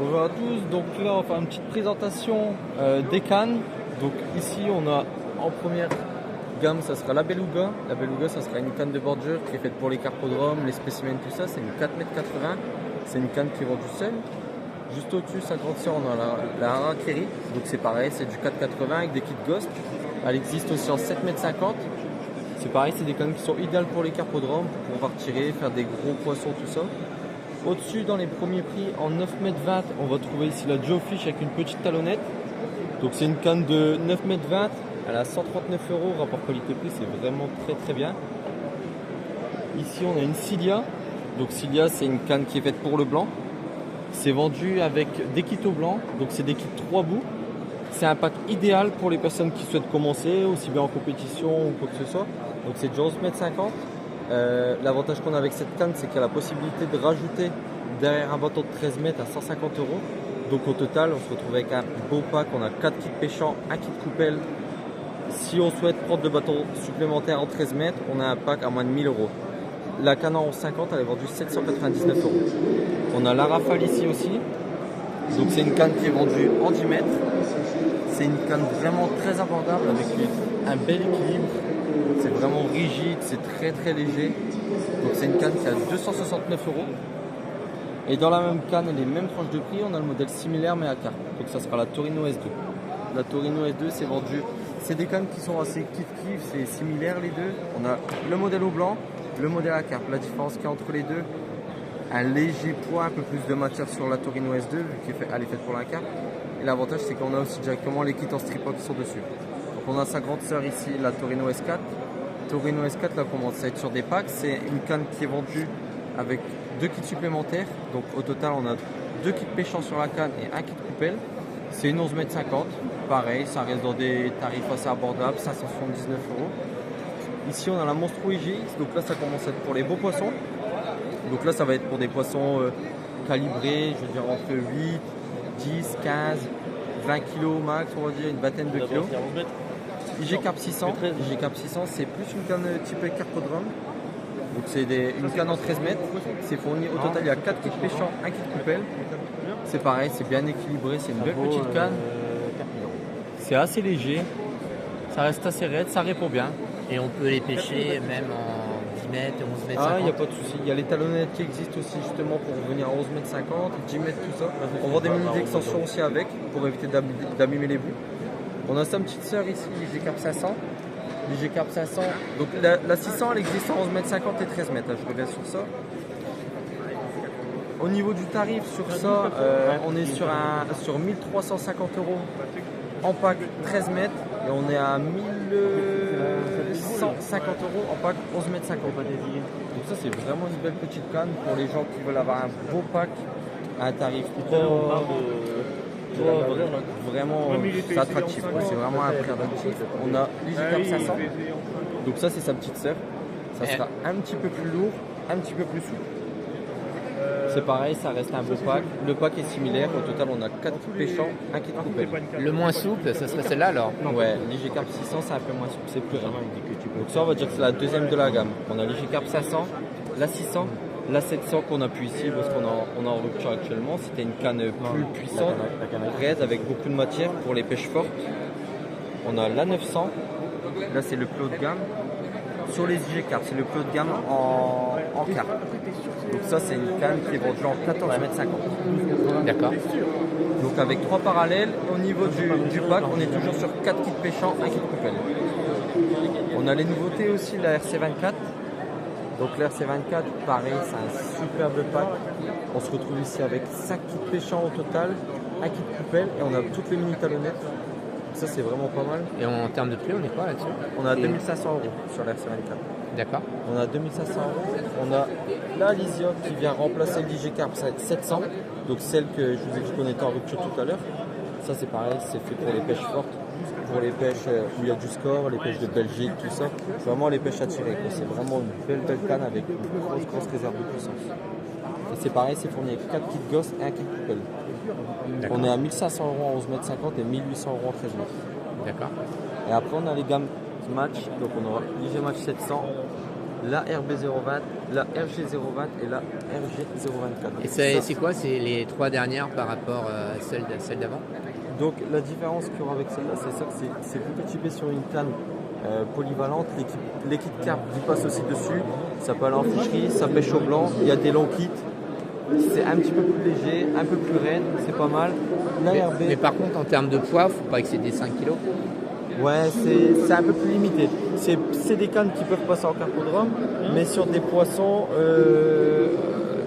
Bonjour à tous, donc là on va faire une petite présentation des cannes. Donc ici on a en première gamme ça sera la Beluga. La Beluga ça sera une canne de bordure qui est faite pour les carpodromes, les spécimens, tout ça. C'est une 4,80 m. C'est une canne qui est vendue seule. Juste au-dessus, 50 cents, on a la Harakiri. Donc c'est pareil, c'est du 4,80 avec des kits Ghost. Elle existe aussi en 7,50 m. C'est pareil, c'est des cannes qui sont idéales pour les carpodromes, pour pouvoir tirer, faire des gros poissons, tout ça. Au-dessus, dans les premiers prix, en 9,20 m, on va trouver ici la Joe Fish avec une petite talonnette. Donc c'est une canne de 9,20 m, elle a 139 €, rapport qualité-prix, c'est vraiment très bien. Ici on a une Cilia. Donc Cilia c'est une canne qui est faite pour le blanc. C'est vendu avec des kits au blanc, donc c'est des kits 3 bouts. C'est un pack idéal pour les personnes qui souhaitent commencer, aussi bien en compétition ou quoi que ce soit. Donc c'est déjà 11,50 m. L'avantage qu'on a avec cette canne, c'est qu'il y a la possibilité de rajouter derrière un bateau de 13 mètres à 150 €. Donc au total, on se retrouve avec un beau pack. On a 4 kits pêchants, un kit coupelle. Si on souhaite prendre de bateaux supplémentaires en 13 mètres, on a un pack à moins de 1000 €. La canne en 11,50 m, elle est vendue 799 €. On a la Rafale ici aussi. Donc c'est une canne qui est vendue en 10 mètres. C'est une canne vraiment très abordable avec un bel équilibre. C'est vraiment rigide, c'est très léger. Donc c'est une canne qui a 269 €. Et dans la même canne et les mêmes tranches de prix, on a le modèle similaire mais à carpe. Donc ça sera la Torino S2. La Torino S2 c'est vendu. C'est des cannes qui sont assez kiff, c'est similaire les deux. On a le modèle au blanc, le modèle à carpe. La différence qu'il y a entre les deux, un léger poids, un peu plus de matière sur la Torino S2 vu qu'elle est faite pour la carpe. Et l'avantage c'est qu'on a aussi directement les kits en strip qui sont dessus. Donc on a sa grande sœur ici, la Torino S4. Torino S4 là commence à être sur des packs. C'est une canne qui est vendue avec 2 kits supplémentaires. Donc au total on a 2 kits pêchants sur la canne et un kit coupelle. C'est une 11,50 m. Pareil, ça reste dans des tarifs assez abordables, 579 €. Ici on a la Monstro IG. Donc là ça commence à être pour les beaux poissons. Donc là ça va être pour des poissons calibrés, je veux dire entre 8, 10, 15, 20 kg max, on va dire une vingtaine de kilos. IG Carp 600, IG Carp 600 c'est plus une canne type carpodrome. Donc c'est une canne en 13 mètres. C'est fourni au total, il y a 4 kits pêchants, un kit coupelle. C'est pareil, c'est bien équilibré, c'est une belle petite canne. C'est assez léger, ça reste assez raide, ça répond bien. Et on peut les pêcher même en 10 mètres, 11 mètres. Ah, il n'y a pas de souci. Il y a les talonnettes qui existent aussi justement pour venir à 11,50 m, 10 mètres, tout ça. On vend des mini d'extension aussi avec pour éviter d'abîmer les bouts. On a sa petite sœur ici, l'IG Carp 500. L'IG Carp 500, donc la 600 elle existe à 11,50 m et 13 mètres. Je reviens sur ça. Au niveau du tarif sur ça, on est sur 1350 € en pack 13 mètres et on est à 1150 € en pack 11,50 m. Donc ça c'est vraiment une belle petite canne pour les gens qui veulent avoir un beau pack à un tarif vraiment c'est attractif. C'est vraiment un prix attractif. On a l'IG 500. Donc ça c'est sa petite sœur. Ça sera un petit peu plus lourd, un petit peu plus souple. C'est pareil, ça reste un beau pack. Le pack est similaire. Au total, on a 4 kits pêchants, un kit coupelle. Le moins souple, ça serait celle-là alors? Ouais, l'IG Carp 600, c'est un peu moins souple, c'est plus rare. Donc ça, on va dire que c'est la deuxième de la gamme. On a l'IG Carp 500, la 600, la 700 qu'on a pu ici parce qu'on on est en rupture actuellement. C'était une canne plus puissante, raide, avec beaucoup de matière pour les pêches fortes. On a la 900. Là, c'est le plus haut de gamme. Sur les IG Carp, c'est le plus haut de gamme en carpe. Donc ça c'est une canne qui est vendue en 14,50 m. D'accord. Donc avec 3 parallèles, au niveau du pack, on est toujours sur 4 kits pêchants, un kit coupelle. On a les nouveautés aussi, la RC24. Donc la RC24, pareil, c'est un superbe pack. On se retrouve ici avec 5 kits pêchants au total, un kit coupelle et on a toutes les mini talonnettes. Ça c'est vraiment pas mal. Et en termes de prix, on est quoi là-dessus? On a 2500 € sur la RC24. D'accord. On a 2500 €. On a la Lysia qui vient remplacer l'IG Carp 700. Donc celle que je vous ai dit qu'on était en rupture tout à l'heure. Ça c'est pareil, c'est fait pour les pêches fortes, pour les pêches où il y a du score, les pêches de Belgique, tout ça. Vraiment les pêches à tirer. C'est vraiment une belle canne avec une grosse réserve de puissance. Et c'est pareil, c'est fourni avec 4 kits Ghost et un kit coupelle. On est à 1500 € en 11,50 m et 1800 € en 13 mètres. D'accord. Et après on a les gammes match, donc on aura l'IG Match 700, la RB020, la RG020 et la RG024. Et c'est quoi? C'est les 3 dernières par rapport à celle d'avant? Donc la différence qu'il y aura avec celle-là, c'est ça que c'est plutôt typé sur une canne polyvalente. L'équipe carpe qui passe aussi dessus, ça peut aller en ficherie, ça pêche au blanc, il y a des longs kits. C'est un petit peu plus léger, un peu plus raide, c'est pas mal. Mais par contre, en termes de poids, faut pas excéder 5 kg. Ouais, c'est un peu plus limité. C'est des cannes qui peuvent passer en carpodrome, mais sur des poissons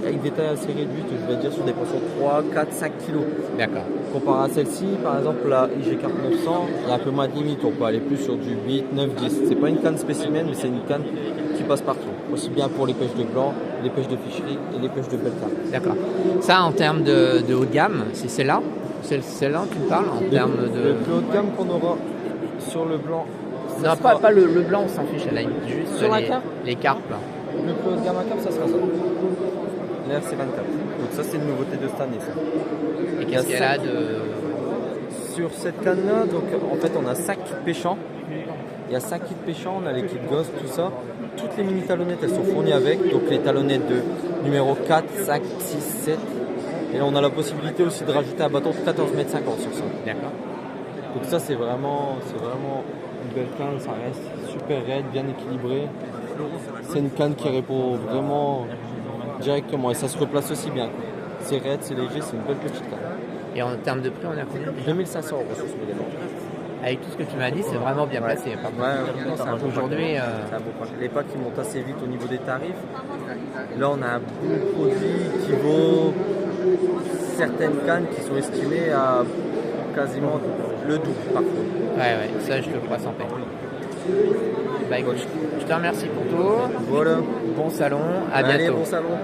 avec des tailles assez réduites, je vais dire sur des poissons 3, 4, 5 kg. D'accord. Comparé à celle-ci, par exemple la IG Carp 900, il y a un peu moins de limite, on peut aller plus sur du 8, 9, 10. C'est pas une canne spécimen, mais c'est une canne qui passe partout. Aussi bien pour les pêches de blanc, les pêches de ficherie et les pêches de belle carpe. D'accord. Ça, en termes de haut de gamme, c'est celle-là? Celle-là, tu me parles en termes de... Le plus haut de gamme qu'on aura sur le blanc. Non, pas le blanc, on s'en fiche à la limite. Juste sur la carpe, les carpes. Là. Le plus haut de gamme à carpe, ça sera ça. L'RC24. Donc ça, c'est une nouveauté de cette année. Ça. Et qu'est-ce qu'il y a là de... Sur cette canne-là, donc en fait, on a 5 kits pêchants. Il y a 5 kits pêchants, on a les kits Ghost, tout ça. Toutes les mini talonnettes, elles sont fournies avec. Donc les talonnettes de numéro 4, 5, 6, 7. Et là, on a la possibilité aussi de rajouter un bâton de 14,50 m sur ça. D'accord. Donc ça, c'est vraiment une belle canne. Ça reste super raide, bien équilibré. C'est une canne qui répond vraiment directement. Et ça se replace aussi bien. C'est raide, c'est léger, c'est une belle petite canne. Et en termes de prix, on est à combien? 2500 € sur ce modèle. Avec tout ce que tu m'as dit, c'est vraiment bien placé. C'est un beau aujourd'hui. Les packs qui montent assez vite au niveau des tarifs. Là, on a un bon produit qui vaut certaines cannes qui sont estimées à quasiment le double parfois. Ouais, ça je te crois sans peine. Bah écoute, je te remercie pour tout. Voilà. Bon salon, à bientôt. Allez, bon salon.